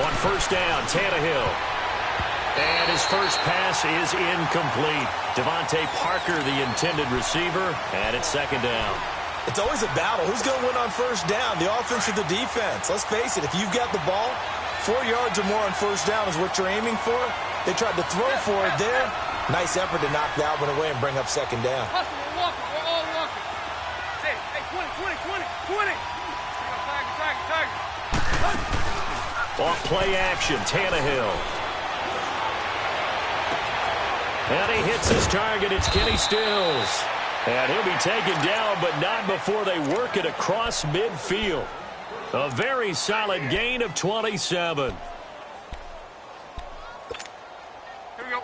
On first down, Tannehill. And his first pass is incomplete. Devontae Parker, the intended receiver, and it's second down. It's always a battle. Who's going to win on first down, the offense or the defense? Let's face it, if you've got the ball, 4 yards or more on first down is what you're aiming for. They tried to throw for it there. Nice effort to knock that one away and bring up second down. Hustle, we're walking. We're all walking. Hey, 20. Target. Off play action, Tannehill. And he hits his target. It's Kenny Stills. And he'll be taken down, but not before they work it across midfield. A very solid gain of 27. Here we go.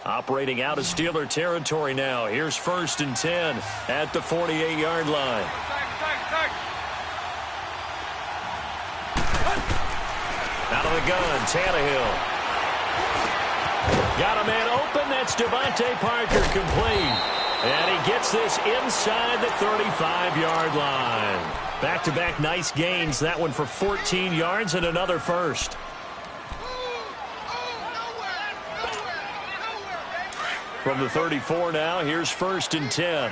Operating out of Steeler territory now. Here's first and 10 at the 48-yard line. Target. Out of the gun, Tannehill. Got a man open. That's Devontae Parker, complete. And he gets this inside the 35-yard line. Back-to-back nice gains. That one for 14 yards and another first. From the 34 now, here's first and 10.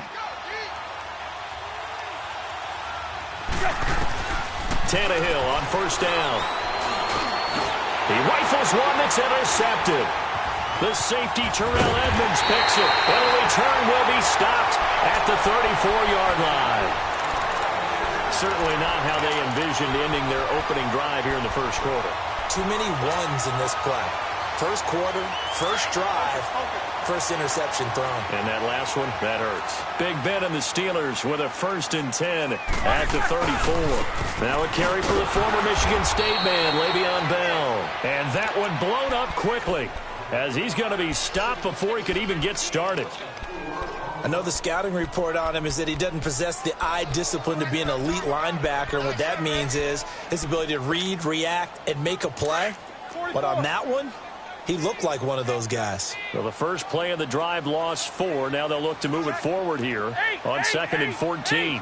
Tannehill on first down. He rifles one that's intercepted. The safety, Terrell Edmonds, picks it. And a return will be stopped at the 34-yard line. Certainly not how they envisioned ending their opening drive here in the first quarter. Too many ones in this play. First quarter, first drive, first interception thrown. And that last one, that hurts. Big Ben and the Steelers with a first and 10 at the 34. Now a carry for the former Michigan State man, Le'Veon Bell. And that one blown up quickly, as he's going to be stopped before he could even get started. I know the scouting report on him is that he doesn't possess the eye discipline to be an elite linebacker. And what that means is his ability to read, react, and make a play. But on that one, he looked like one of those guys. Well, the first play of the drive lost 4. Now they'll look to move it forward here on second and 14.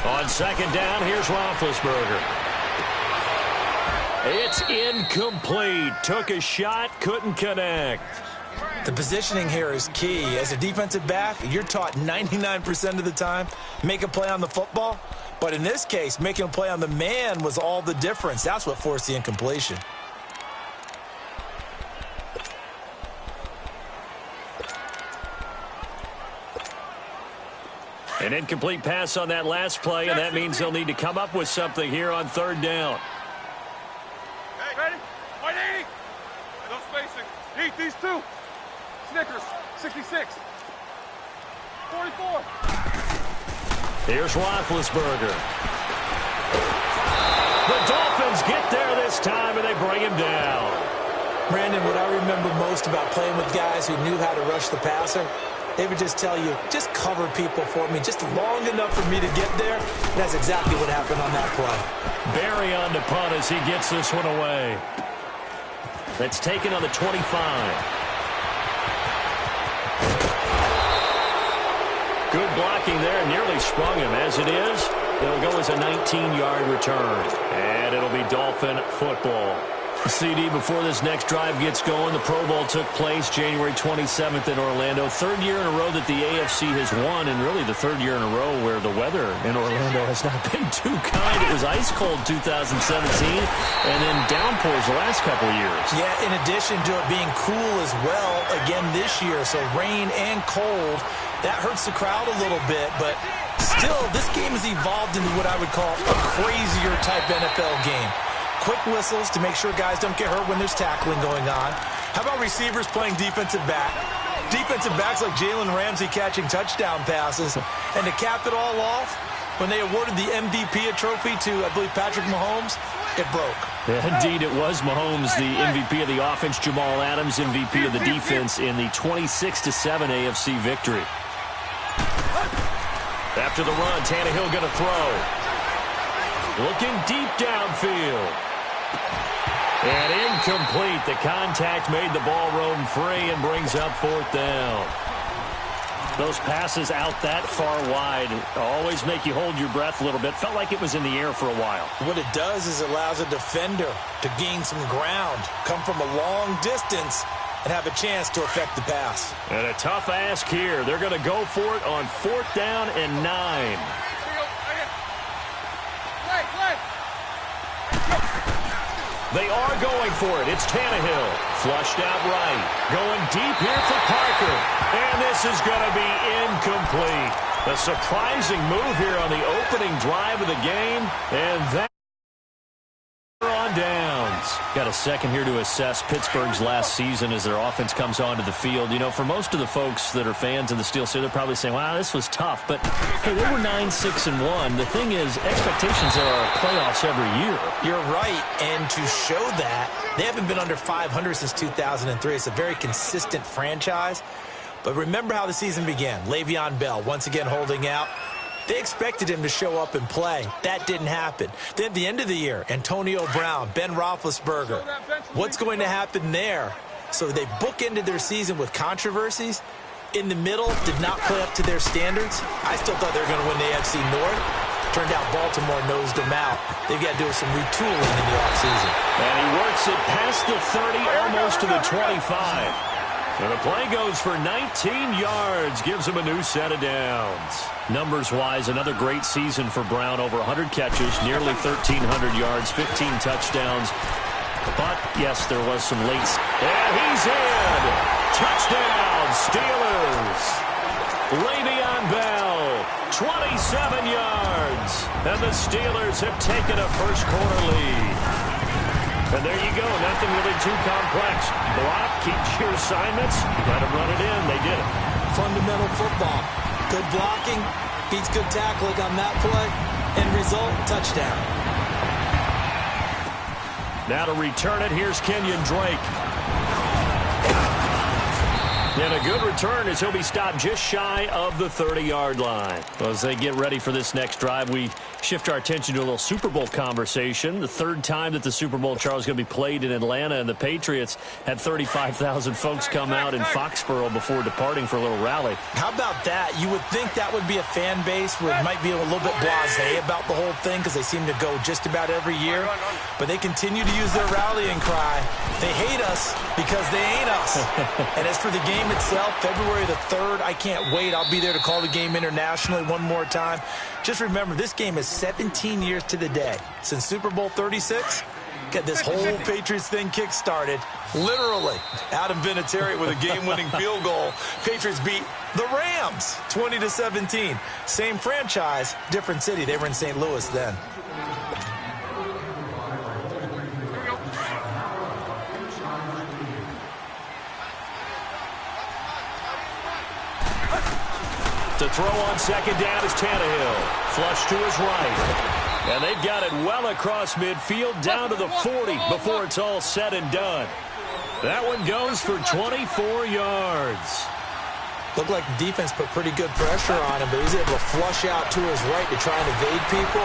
On second down, here's Roethlisberger. It's incomplete. Took a shot, couldn't connect. The positioning here is key. As a defensive back, you're taught 99% of the time, make a play on the football. But in this case, making a play on the man was all the difference. That's what forced the incompletion. An incomplete pass on that last play, and that means they'll need to come up with something here on third down. Ready? 180. No spacing. Eat these two. Snickers. 66. 44. Here's Roethlisberger. The Dolphins get there this time, and they bring him down. Brandon, what I remember most about playing with guys who knew how to rush the passer, they would just tell you, just cover people for me, just long enough for me to get there. And that's exactly what happened on that play. Barry on the punt as he gets this one away. That's taken on the 25. Good blocking there, nearly sprung him. As it is, it'll go as a 19-yard return. And it'll be Dolphin football. CD, before this next drive gets going, the Pro Bowl took place January 27th in Orlando. Third year in a row that the AFC has won, and really the third year in a row where the weather in Orlando has not been too kind. It was ice cold 2017, and then downpours the last couple of years. Yeah, in addition to it being cool as well again this year, so rain and cold, that hurts the crowd a little bit, but still, this game has evolved into what I would call a crazier type NFL game. Quick whistles to make sure guys don't get hurt when there's tackling going on. How about receivers playing defensive back? Defensive backs like Jalen Ramsey catching touchdown passes. And to cap it all off, when they awarded the MVP trophy to, I believe, Patrick Mahomes, it broke. Yeah, indeed, it was Mahomes, the MVP of the offense, Jamal Adams, MVP of the defense in the 26-7 AFC victory. After the run, Tannehill going to throw. Looking deep downfield. And incomplete. The contact made the ball roam free and brings up fourth down. Those passes out that far wide always make you hold your breath a little bit. Felt like it was in the air for a while. What it does is it allows a defender to gain some ground, come from a long distance, and have a chance to affect the pass. And a tough ask here. They're going to go for it on 4th down and 9. They are going for it. It's Tannehill. Flushed out right. Going deep here for Parker. And this is going to be incomplete. A surprising move here on the opening drive of the game. And that on downs. Got a second here to assess Pittsburgh's last season as their offense comes onto the field. You know, for most of the folks that are fans of the Steel City, they're probably saying, wow, this was tough. But, hey, they were 9-6-1. The thing is, expectations are playoffs every year. You're right. And to show that, they haven't been under 500 since 2003. It's a very consistent franchise. But remember how the season began. Le'Veon Bell once again holding out. They expected him to show up and play. That didn't happen. Then at the end of the year, Antonio Brown, Ben Roethlisberger. What's going to happen there? So they bookended their season with controversies. In the middle, did not play up to their standards. I still thought they were going to win the AFC North. Turned out Baltimore nosed them out. They've got to do some retooling in the offseason. And he works it past the 30, almost to the 25. And the play goes for 19 yards, gives him a new set of downs. Numbers-wise, another great season for Brown. Over 100 catches, nearly 1,300 yards, 15 touchdowns. But, yes, there was some late. And he's in! Touchdown, Steelers! Le'Veon Bell, 27 yards. And the Steelers have taken a first-quarter lead. And there you go. Nothing really too complex. Block, keep your assignments. Let them run it in. They did it. Fundamental football. Good blocking, beats good tackling on that play. End result, touchdown. Now to return it, here's Kenyon Drake. And a good return as he'll be stopped just shy of the 30-yard line. Well, as they get ready for this next drive, we shift our attention to a little Super Bowl conversation. The third time that the Super Bowl, Charles, is going to be played in Atlanta, and the Patriots had 35,000 folks come out in Foxborough before departing for a little rally. How about that? You would think that would be a fan base where it might be a little bit blasé about the whole thing because they seem to go just about every year. But they continue to use their rallying cry. They hate us because they ain't us. And as for the game itself, February the 3rd, I can't wait. I'll be there to call the game internationally one more time. Just remember, this game is 17 years to the day. Since Super Bowl 36, get this whole Patriots thing kick-started. Literally, Adam Vinatieri with a game-winning field goal. Patriots beat the Rams 20-17. Same franchise, different city. They were in St. Louis then. To throw on second down is Tannehill. Flush to his right. And they've got it well across midfield down to the 40 before it's all said and done. That one goes for 24 yards. Looked like the defense put pretty good pressure on him, but he's able to flush out to his right to try and evade people.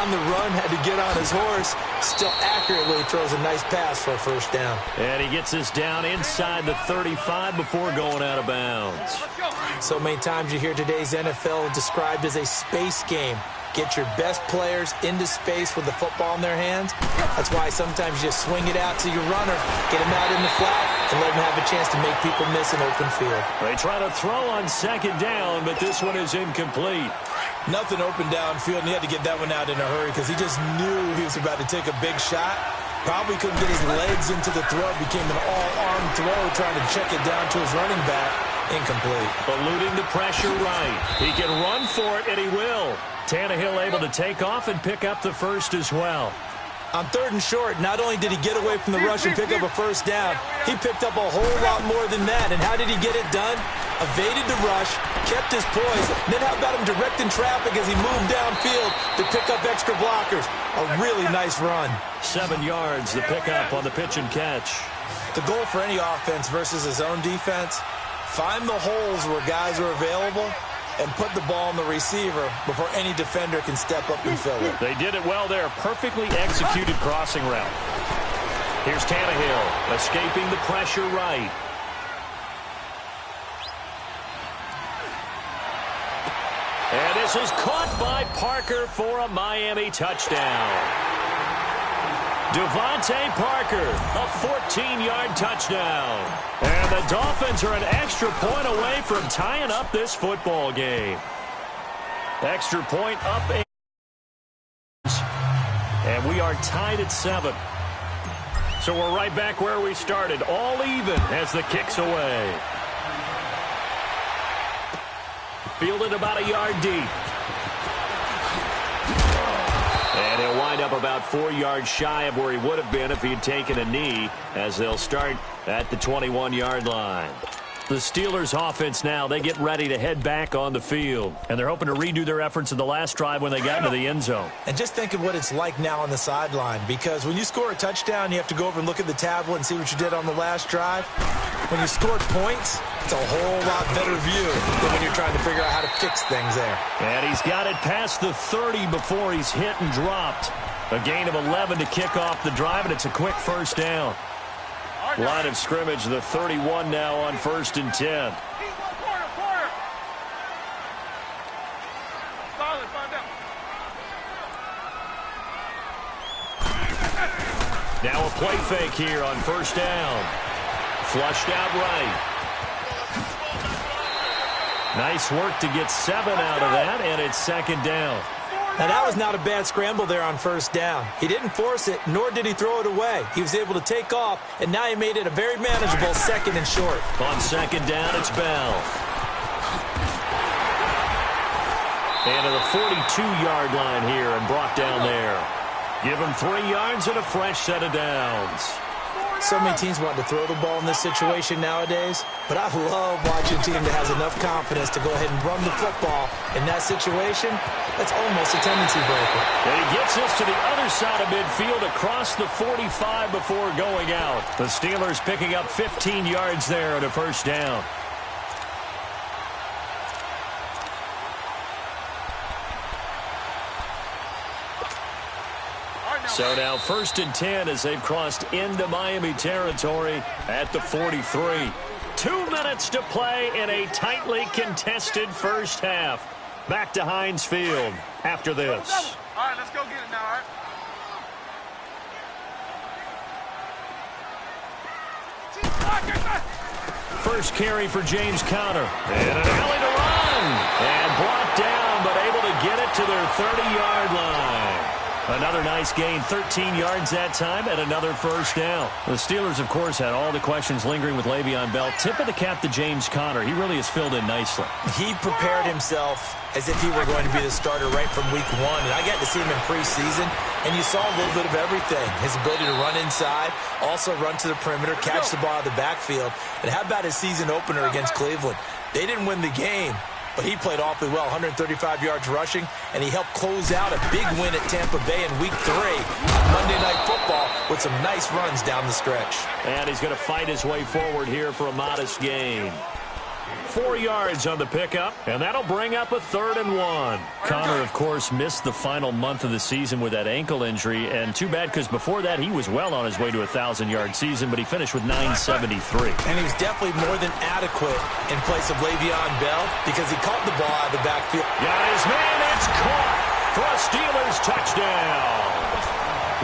On the run, had to get on his horse. Still accurately throws a nice pass for a first down. And he gets this down inside the 35 before going out of bounds. So many times you hear today's NFL described as a space game. Get your best players into space with the football in their hands. That's why sometimes you just swing it out to your runner, get him out in the flat, and let him have a chance to make people miss an open field. They try to throw on second down, but this one is incomplete. Nothing open downfield, and he had to get that one out in a hurry because he just knew he was about to take a big shot. Probably couldn't get his legs into the throw. Became an all-arm throw, trying to check it down to his running back. Incomplete. Eluding the pressure right. He can run for it, and he will. Tannehill able to take off and pick up the first as well. On 3rd and short, not only did he get away from the rush and pick up a first down, he picked up a whole lot more than that. And how did he get it done? Evaded the rush, kept his poise. Then how about him directing traffic as he moved downfield to pick up extra blockers? A really nice run. 7 yards, the pickup on the pitch and catch. The goal for any offense versus his own defense, find the holes where guys are available and put the ball on the receiver before any defender can step up and fill it. They did it well there. Perfectly executed crossing route. Here's Tannehill escaping the pressure right. this is caught by Parker for a Miami touchdown. Devontae Parker, a 14-yard touchdown. And the Dolphins are an extra point away from tying up this football game. Extra point up. And we are tied at 7. So we're right back where we started, all even as the kick's away. Fielded about a yard deep. And he'll wind up about 4 yards shy of where he would have been if he had taken a knee, as they'll start at the 21-yard line. The Steelers offense now, they get ready to head back on the field. And they're hoping to redo their efforts in the last drive when they got into the end zone. And just think of what it's like now on the sideline, because when you score a touchdown, you have to go over and look at the tablet and see what you did on the last drive. When you scored points, it's a whole lot better view than when you're trying to figure out how to fix things there. And he's got it past the 30 before he's hit and dropped. A gain of 11 to kick off the drive, and it's a quick first down. Line of scrimmage, the 31 now on 1st and 10. Now a play fake here on 1st down. Flushed out right. Nice work to get 7 out of that, and it's 2nd down. Now, that was not a bad scramble there on 1st down. He didn't force it, nor did he throw it away. He was able to take off, and now he made it a very manageable 2nd and short. On 2nd down, it's Bell. And to the 42-yard line here and brought down there. Give him 3 yards and a fresh set of downs. So many teams want to throw the ball in this situation nowadays, but I love watching a team that has enough confidence to go ahead and run the football. In that situation, that's almost a tendency breaker. And he gets us to the other side of midfield across the 45 before going out. The Steelers picking up 15 yards there at a 1st down. So now 1st and 10 as they've crossed into Miami territory at the 43. 2 minutes to play in a tightly contested first half. Back to Heinz Field after this. All right, let's go get it now, all right? First carry for James Conner. And an alley to run. And brought down, but able to get it to their 30-yard line. Another nice gain, 13 yards that time, and another 1st down. The Steelers, of course, had all the questions lingering with Le'Veon Bell. Tip of the cap to James Conner. He really has filled in nicely. He prepared himself as if he were going to be the starter right from week 1. And I got to see him in preseason, and you saw a little bit of everything. His ability to run inside, also run to the perimeter, catch the ball out of the backfield. And how about his season opener against Cleveland? They didn't win the game, but he played awfully well, 135 yards rushing, and he helped close out a big win at Tampa Bay in Week 3 on Monday Night Football with some nice runs down the stretch. And he's going to fight his way forward here for a modest gain. 4 yards on the pickup, and that'll bring up a 3rd and 1. Conner, of course, missed the final month of the season with that ankle injury, and too bad because before that he was well on his way to a 1,000-yard season, but he finished with 973. And he was definitely more than adequate in place of Le'Veon Bell because he caught the ball out of the backfield. Got his man, it's caught for a Steelers touchdown.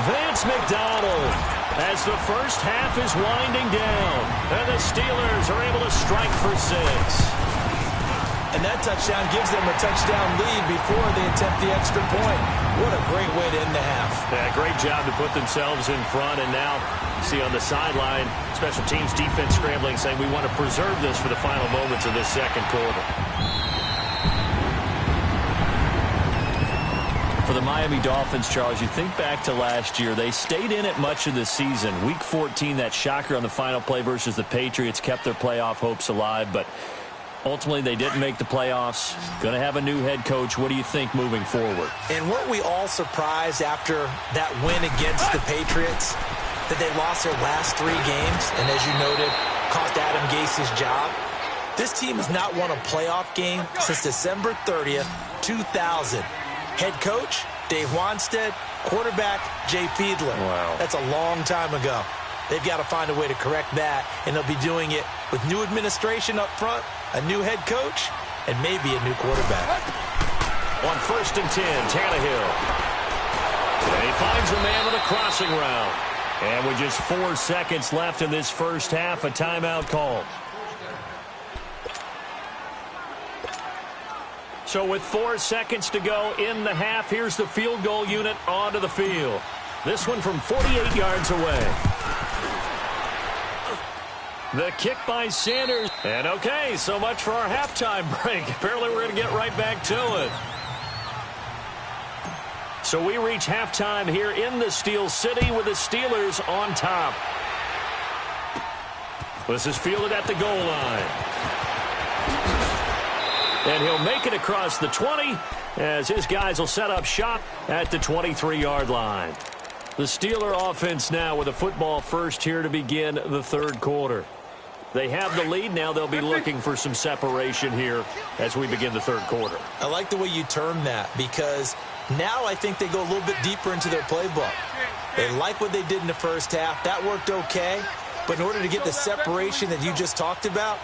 Vance McDonald as the first half is winding down, and the Steelers are able to strike for 6. And that touchdown gives them a touchdown lead before they attempt the extra point. What a great way to end the half. Yeah, great job to put themselves in front, and now see on the sideline, special teams defense scrambling, saying we want to preserve this for the final moments of this 2nd quarter. For the Miami Dolphins, Charles, you think back to last year. They stayed in it much of the season. Week 14, that shocker on the final play versus the Patriots kept their playoff hopes alive, but ultimately they didn't make the playoffs. Going to have a new head coach. What do you think moving forward? And weren't we all surprised after that win against the Patriots that they lost their last 3 games, and as you noted, cost Adam Gase's job? This team has not won a playoff game since December 30th, 2000. Head coach, Dave Wanstead. Quarterback, Jay Fiedler. Wow. That's a long time ago. They've got to find a way to correct that, and they'll be doing it with new administration up front, a new head coach, and maybe a new quarterback. On 1st and 10, Tannehill. And he finds a man with a crossing route. And with just 4 seconds left in this first half, a timeout called. So with 4 seconds to go in the half, here's the field goal unit onto the field. This one from 48 yards away. The kick by Sanders. And okay, so much for our halftime break. Apparently we're going to get right back to it. So we reach halftime here in the Steel City with the Steelers on top. This is fielded at the goal line. And he'll make it across the 20 as his guys will set up shop at the 23-yard line. The Steeler offense now with a football first here to begin the third quarter. They have the lead. Now they'll be looking for some separation here as we begin the third quarter. I like the way you term that because now I think they go a little bit deeper into their playbook. They like what they did in the first half. That worked okay. But in order to get the separation that you just talked about,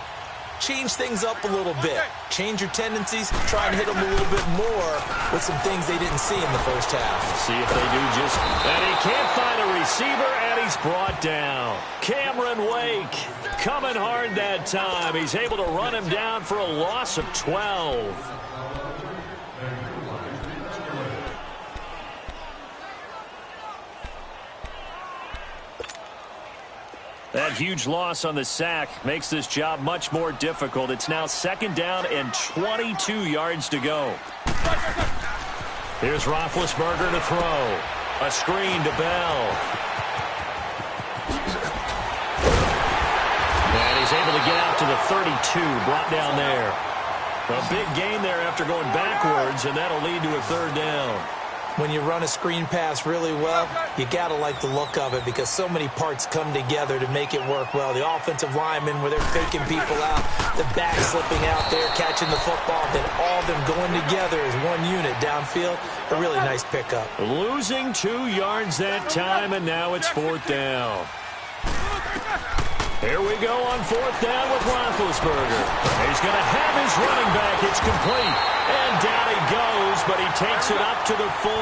change things up a little bit. Change your tendencies. Try and hit them a little bit more with some things they didn't see in the first half. See if they do just... And he can't find a receiver, and he's brought down. Cameron Wake coming hard that time. He's able to run him down for a loss of 12. That huge loss on the sack makes this job much more difficult. It's now 2nd down and 22 yards to go. Here's Roethlisberger to throw. A screen to Bell. And he's able to get out to the 32, brought down there. A big gain there after going backwards, and that'll lead to a 3rd down. When you run a screen pass really well, you got to like the look of it because so many parts come together to make it work well. The offensive linemen where they're faking people out, the back slipping out there, catching the football, then all of them going together as one unit downfield. A really nice pickup. Losing 2 yards that time, and now it's 4th down. Here we go on 4th down with Roethlisberger. He's going to have his running back. It's complete. And down he goes, but he takes it up to the 40.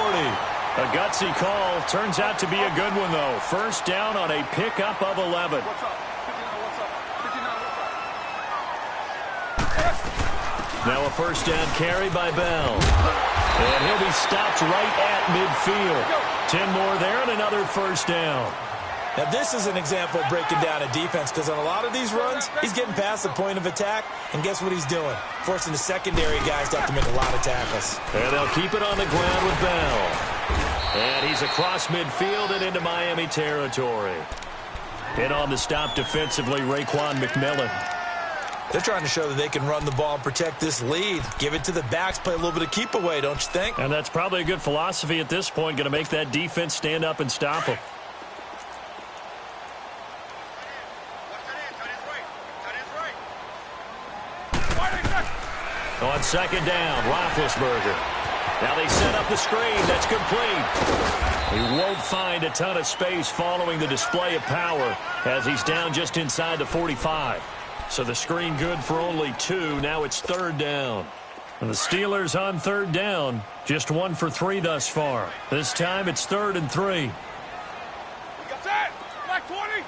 A gutsy call. Turns out to be a good one, though. 1st down on a pickup of 11. Now a 1st down carry by Bell. And he'll be stopped right at midfield. 10 more there and another 1st down. Now, this is an example of breaking down a defense because on a lot of these runs, he's getting past the point of attack, and guess what he's doing? Forcing the secondary guys to have to make a lot of tackles. And they'll keep it on the ground with Bell. And he's across midfield and into Miami territory. In on the stop defensively, Raekwon McMillan. They're trying to show that they can run the ball and protect this lead. Give it to the backs, play a little bit of keep away, don't you think? And that's probably a good philosophy at this point, going to make that defense stand up and stop them. On 2nd down, Roethlisberger. Now they set up the screen. That's complete. He won't find a ton of space following the display of power as he's down just inside the 45. So the screen good for only 2. Now it's 3rd down. And the Steelers on 3rd down. Just 1 for 3 thus far. This time it's 3rd and 3. Got that! Black 20!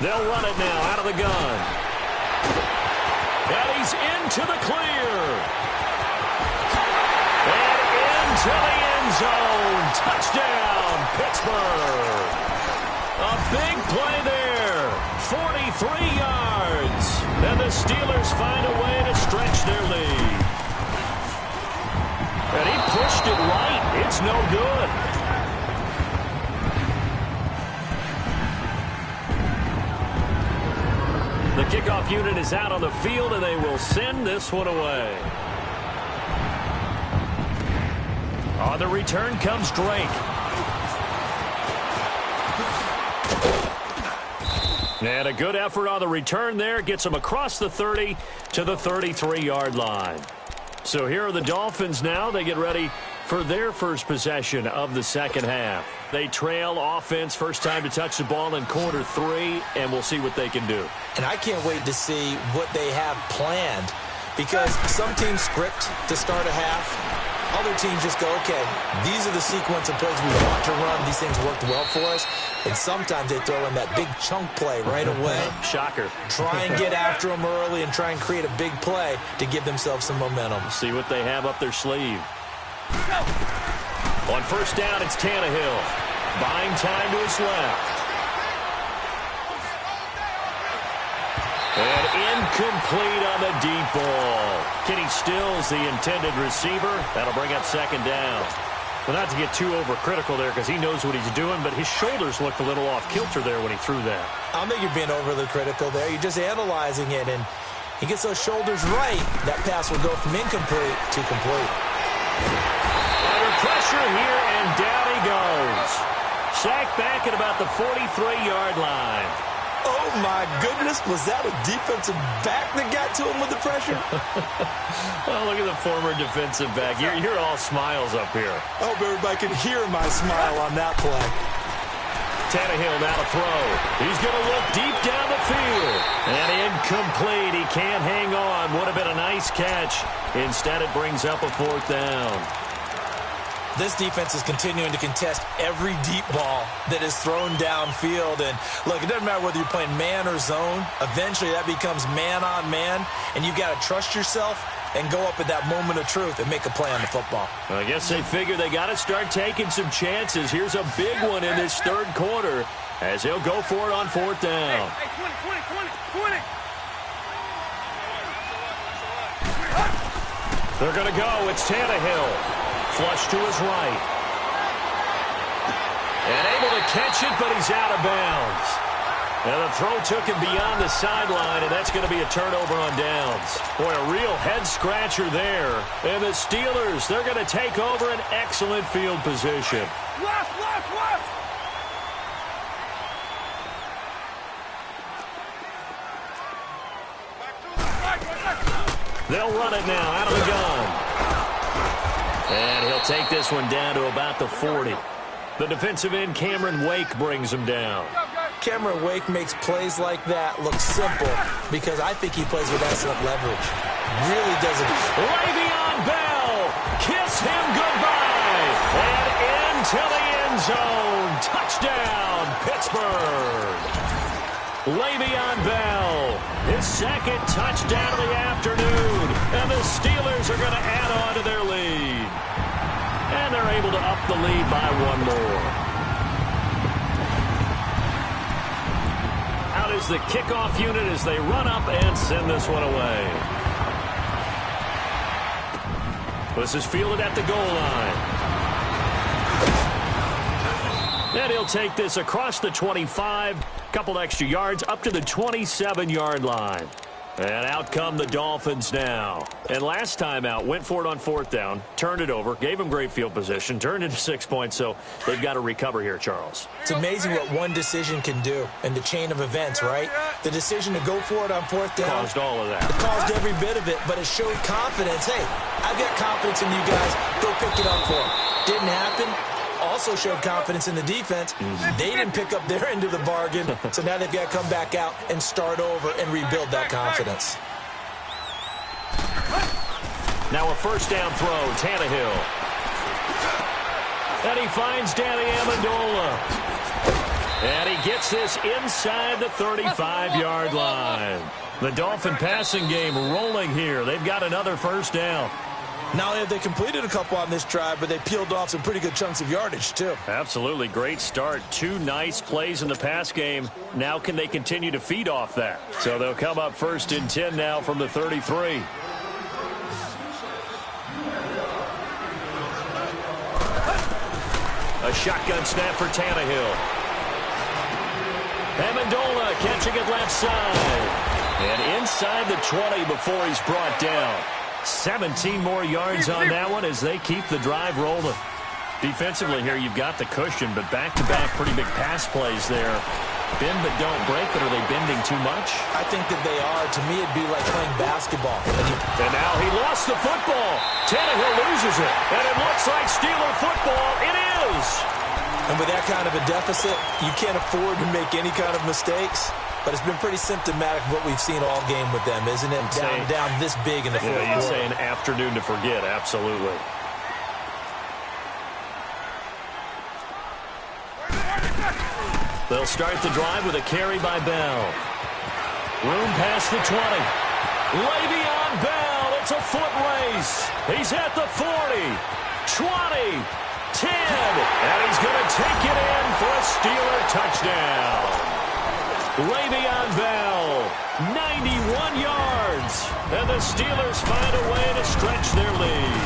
They'll run it now out of the gun. And he's into the clear. And into the end zone. Touchdown, Pittsburgh. A big play there. 43 yards. And the Steelers find a way to stretch their lead. And he pushed it right. It's no good. The kickoff unit is out on the field, and they will send this one away. On the return comes Drake. And a good effort on the return there. Gets him across the 30 to the 33-yard line. So here are the Dolphins now. They get ready for their first possession of the second half. They trail offense, first time to touch the ball in quarter 3, and we'll see what they can do. And I can't wait to see what they have planned, because some teams script to start a half. Other teams just go, okay, these are the sequence of plays we want to run. These things worked well for us. And sometimes they throw in that big chunk play right away. Shocker. Try and get after them early and try and create a big play to give themselves some momentum. See what they have up their sleeve. On first down, it's Tannehill. Buying time to his left. And incomplete on the deep ball. Kenny Stills, the intended receiver. That'll bring up second down. Well, not to get too overcritical there because he knows what he's doing, but his shoulders looked a little off kilter there when he threw that. I don't think you're being overly critical there. You're just analyzing it, and he gets those shoulders right. That pass will go from incomplete to complete. Under pressure here, and down he goes. Sacked back at about the 43-yard line. Oh, my goodness. Was that a defensive back that got to him with the pressure? Oh, look at the former defensive back. You're all smiles up here. I hope everybody can hear my smile on that play. Tannehill now to throw. He's going to look deep down the field. And incomplete. He can't hang on. Would have been a nice catch. Instead, it brings up a fourth down. This defense is continuing to contest every deep ball that is thrown downfield. And, look, it doesn't matter whether you're playing man or zone. Eventually, that becomes man-on-man, and you've got to trust yourself and go up at that moment of truth and make a play on the football. Well, I guess they figure they got to start taking some chances. Here's a big one in this third quarter as he'll go for it on fourth down. Hey, 20. They're going to go. It's Tannehill. Flush to his right. And able to catch it, but he's out of bounds. And the throw took him beyond the sideline, and that's going to be a turnover on downs. Boy, a real head-scratcher there. And the Steelers, they're going to take over an excellent field position. Left. They'll run it now out of the gun. And he'll take this one down to about the 40. The defensive end, Cameron Wake, brings him down. Cameron Wake makes plays like that look simple because I think he plays with excellent leverage. Really does it. Le'Veon Bell, kiss him goodbye. And into the end zone. Touchdown, Pittsburgh. Le'Veon Bell, his second touchdown of the afternoon. And the Steelers are going to add on to their lead. And they're able to up the lead by one more. Out is the kickoff unit as they run up and send this one away. This is fielded at the goal line. And he'll take this across the 25, couple extra yards, up to the 27-yard line. And out come the Dolphins now. And last time out, went for it on fourth down, turned it over, gave them great field position, turned into 6 points, so they've got to recover here, Charles. It's amazing what one decision can do in the chain of events, right? The decision to go for it on fourth down. Caused all of that. It caused every bit of it, but it showed confidence. Hey, I've got confidence in you guys. Go pick it up for them. Didn't happen. Also showed confidence in the defense. They didn't pick up their end of the bargain, so now they've got to come back out and start over and rebuild that confidence. Now a first down throw, Tannehill. And he finds Danny Amendola. And he gets this inside the 35-yard line. The Dolphin passing game rolling here. They've got another first down. Not only have they completed a couple on this drive, but they peeled off some pretty good chunks of yardage, too. Absolutely. Great start. 2 nice plays in the pass game. Now can they continue to feed off that? So they'll come up first and 10 now from the 33. A shotgun snap for Tannehill. Amendola catching it left side. And inside the 20 before he's brought down. 17 more yards on that one as they keep the drive rolling. Defensively here, you've got the cushion, but back-to-back pretty big pass plays there. Bend but don't break, but are they bending too much? I think that they are. To me, it'd be like playing basketball. And now he lost the football. Tannehill loses it. And it looks like Steeler football. It is. And with that kind of a deficit, you can't afford to make any kind of mistakes. But it's been pretty symptomatic of what we've seen all game with them, isn't it? Down this big in the fourth quarter. You'd say an afternoon to forget, absolutely. They'll start the drive with a carry by Bell. Room past the 20. Le'Veon Bell, it's a foot race. He's at the 40, 20, 10, and he's going to take it in for a Steeler touchdown. Le'Veon Bell, 91 yards, and the Steelers find a way to stretch their lead.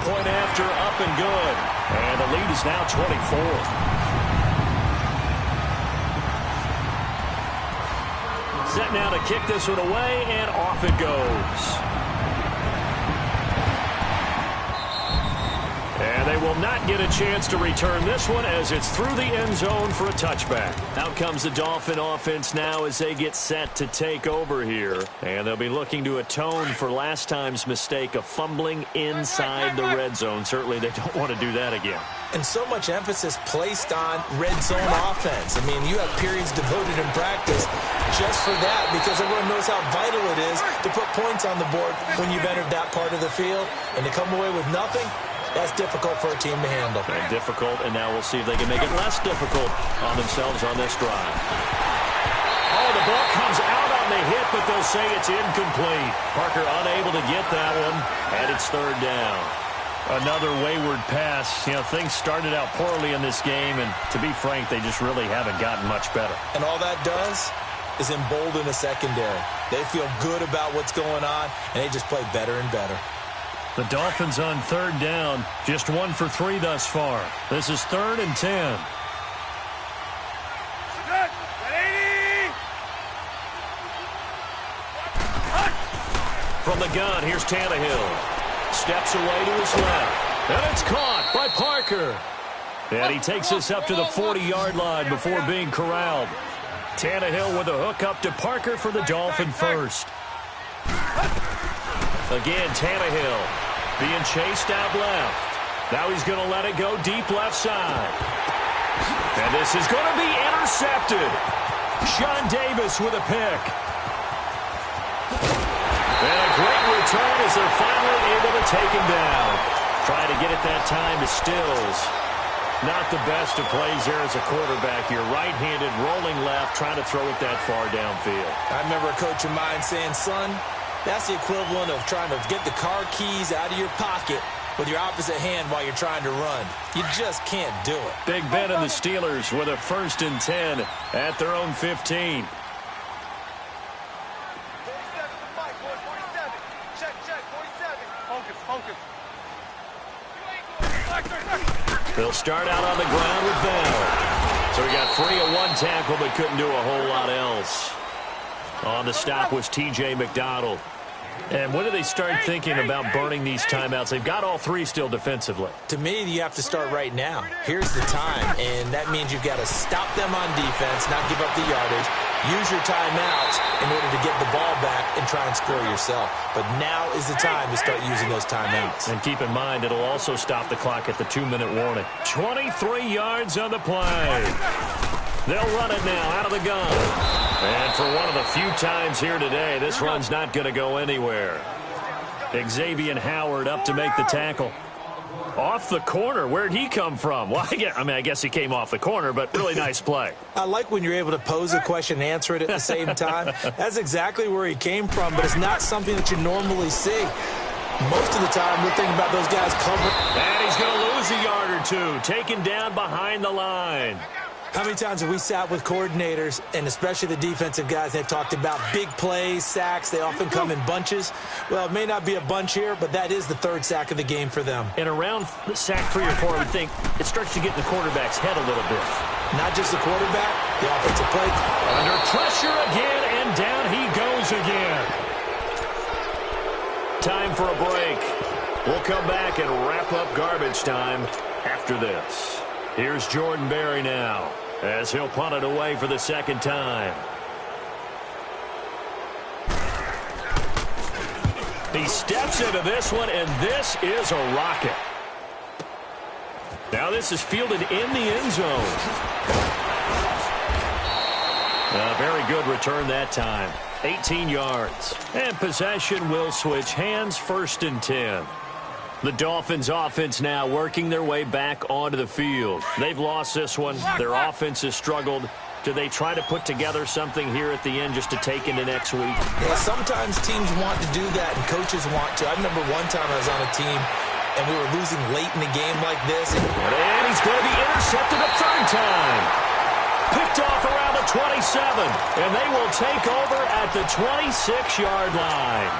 Point after, up and good, and the lead is now 24. Set now to kick this one away, and off it goes. And they will not get a chance to return this one as it's through the end zone for a touchback. Out comes the Dolphin offense now as they get set to take over here. And they'll be looking to atone for last time's mistake of fumbling inside the red zone. Certainly they don't want to do that again. And so much emphasis placed on red zone offense. I mean, you have periods devoted in practice just for that because everyone knows how vital it is to put points on the board when you've entered that part of the field. And to come away with nothing, that's difficult for a team to handle. And difficult, and now we'll see if they can make it less difficult on themselves on this drive. Oh, the ball comes out on the hit, but they'll say it's incomplete. Parker unable to get that one, and it's third down. Another wayward pass. You know, things started out poorly in this game, and to be frank, they just really haven't gotten much better. And all that does is embolden the secondary. They feel good about what's going on, and they just play better and better. The Dolphins on third down, just 1 for 3 thus far. This is 3rd and 10. From the gun, here's Tannehill. Steps away to his left. And it's caught by Parker. And he takes this up to the 40-yard line before being corralled. Tannehill with a hook up to Parker for the Dolphin first. Again, Tannehill being chased out left. Now he's going to let it go deep left side. And this is going to be intercepted. Sean Davis with a pick. And a great return as they're finally able to take him down. Trying to get it that time to Stills. Not the best of plays there as a quarterback. You're right-handed, rolling left, trying to throw it that far downfield. I remember a coach of mine saying, son, that's the equivalent of trying to get the car keys out of your pocket with your opposite hand while you're trying to run. You just can't do it. Big Ben and the Steelers with a 1st and 10 at their own 15. 47 to Mike, boy, 47. Check, 47. Focus. They'll start out on the ground with Bell. So he got free of 1 tackle but couldn't do a whole lot else. On the stop was T.J. McDonald. And when do they start thinking about burning these timeouts? They've got all 3 still defensively. To me, you have to start right now. Here's the time, and that means you've got to stop them on defense, not give up the yardage, use your timeouts in order to get the ball back and try and score yourself. But now is the time to start using those timeouts. And keep in mind, it'll also stop the clock at the 2-minute warning. 23 yards on the play. They'll run it now out of the gun. And for one of the few times here today, this run's not going to go anywhere. Xavier Howard up to make the tackle. Off the corner. Where'd he come from? Well, I guess he came off the corner, but really nice play. I like when you're able to pose a question and answer it at the same time. That's exactly where he came from, but it's not something that you normally see. Most of the time, we're thinking about those guys covering. And he's going to lose a yard or 2, taken down behind the line. How many times have we sat with coordinators, and especially the defensive guys, they've talked about big plays, sacks. They often come in bunches. Well, it may not be a bunch here, but that is the 3rd sack of the game for them. And around sack 3 or 4, I would think it starts to get in the quarterback's head a little bit. Not just the quarterback, the offensive play. Under pressure again, and down he goes again. Time for a break. We'll come back and wrap up garbage time after this. Here's Jordan Berry now. as he'll punt it away for the second time. He steps into this one, and this is a rocket. Now this is fielded in the end zone. A very good return that time. 18 yards. And possession will switch hands, 1st and 10. The Dolphins offense now working their way back onto the field. They've lost this one. Their offense has struggled. Do they try to put together something here at the end just to take into next week? Yeah, sometimes teams want to do that and coaches want to. I remember one time I was on a team and we were losing late in the game like this. And he's going to be intercepted a 3rd time. Picked off around the 27, and they will take over at the 26-yard line.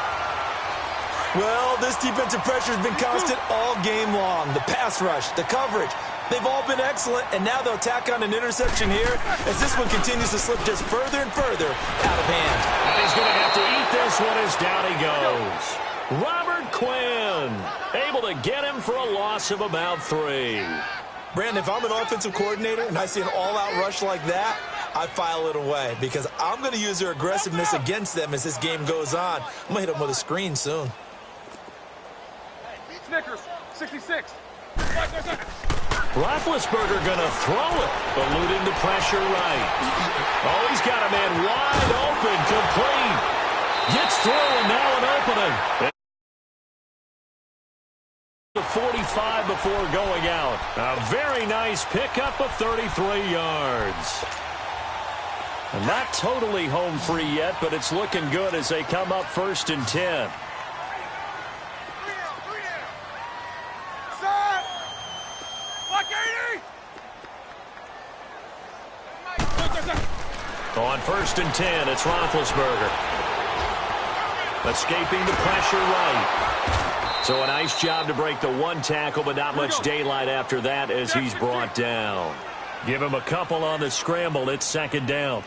Well, this defensive pressure has been constant all game long. The pass rush, the coverage, they've all been excellent, and now they'll tack on an interception here as this one continues to slip just further and further out of hand. And he's going to have to eat this one as down he goes. Robert Quinn able to get him for a loss of about 3. Brandon, if I'm an offensive coordinator and I see an all-out rush like that, I file it away because I'm going to use their aggressiveness against them as this game goes on. I'm going to hit them with a screen soon. Snickers, 66. Roethlisberger going to throw it, eluding the pressure right. Oh, he's got a man wide open, complete. Gets through, and now an opening. The 45 before going out. A very nice pickup of 33 yards. Not totally home free yet, but it's looking good as they come up 1st and 10. On 1st and 10, it's Roethlisberger. Escaping the pressure right. So a nice job to break the 1 tackle, but not much daylight after that as he's brought down. Give him a couple on the scramble. It's 2nd down.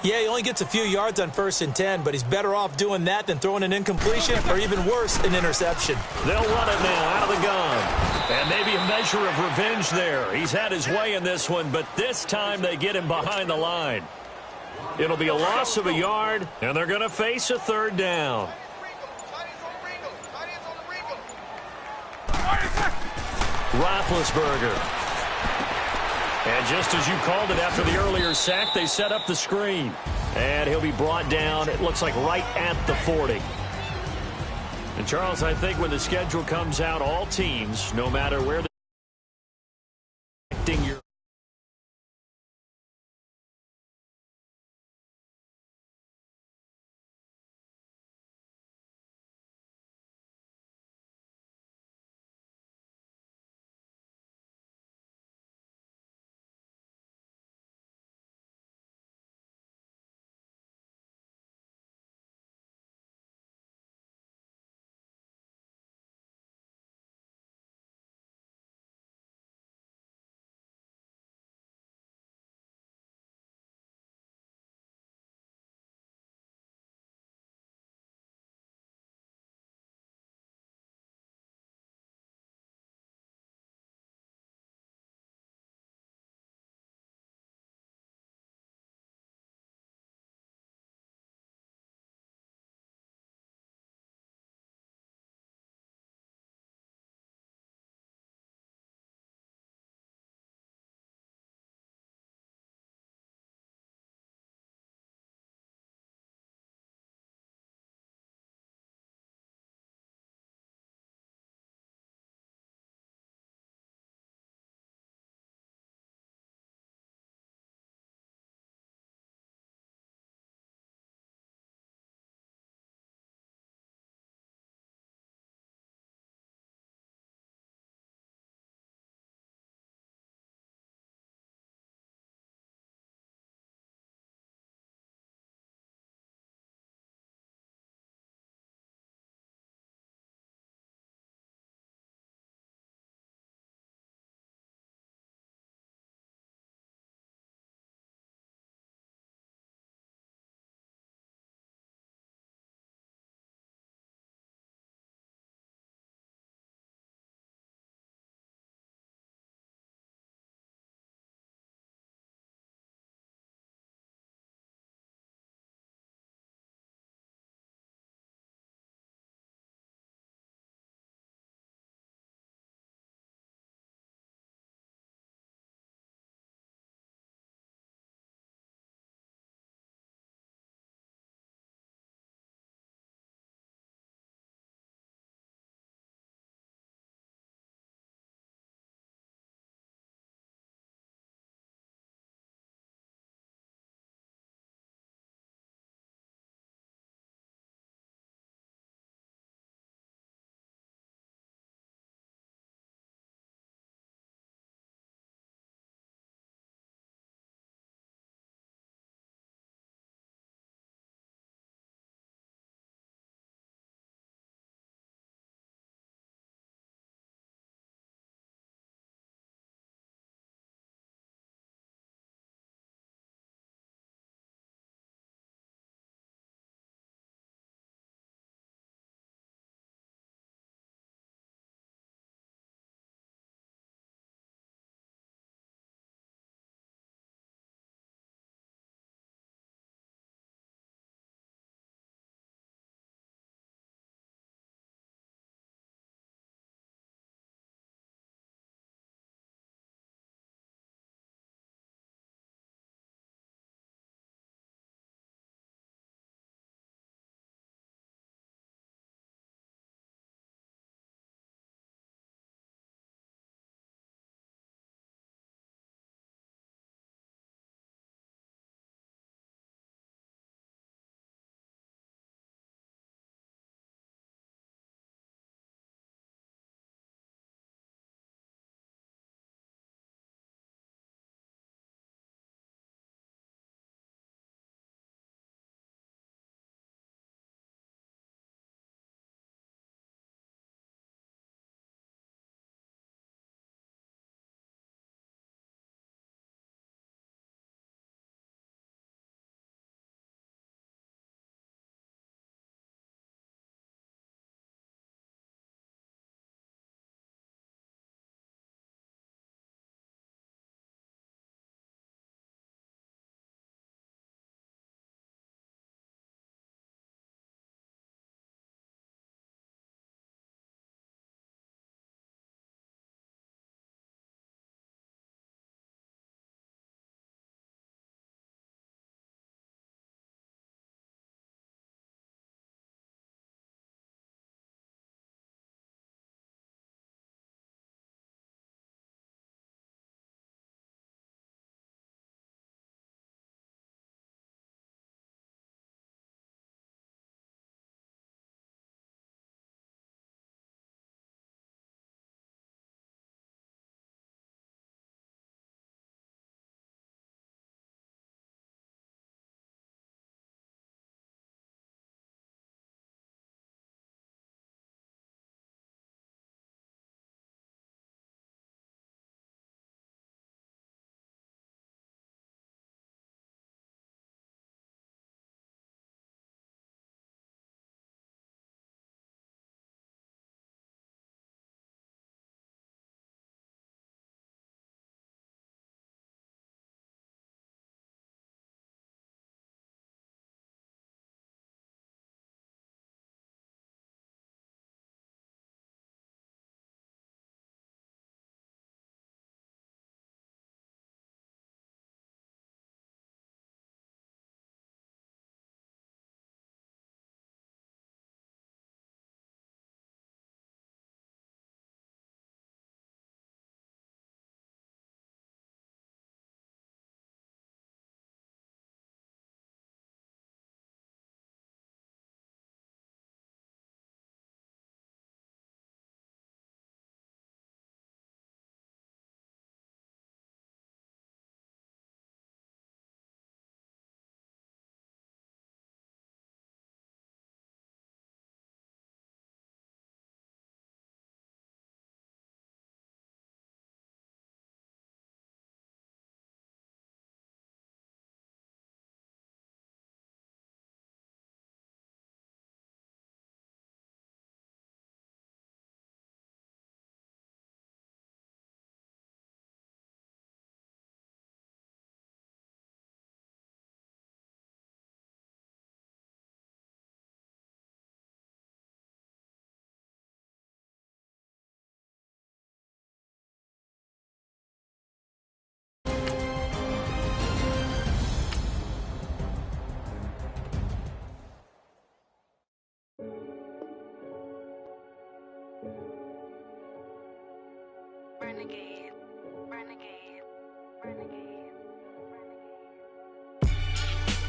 Yeah, he only gets a few yards on 1st and 10, but he's better off doing that than throwing an incompletion or even worse, an interception. They'll run it now out of the gun. And maybe a measure of revenge there. He's had his way in this one, but this time they get him behind the line. It'll be a loss of a yard, and they're going to face a 3rd down. Roethlisberger. And just as you called it after the earlier sack, they set up the screen. And he'll be brought down, it looks like right at the 40. And Charles, I think when the schedule comes out, all teams, no matter where they're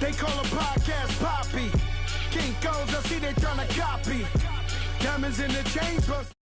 They call a podcast Poppy. Kinkos, I see they tryna copy. Diamonds in the chains, but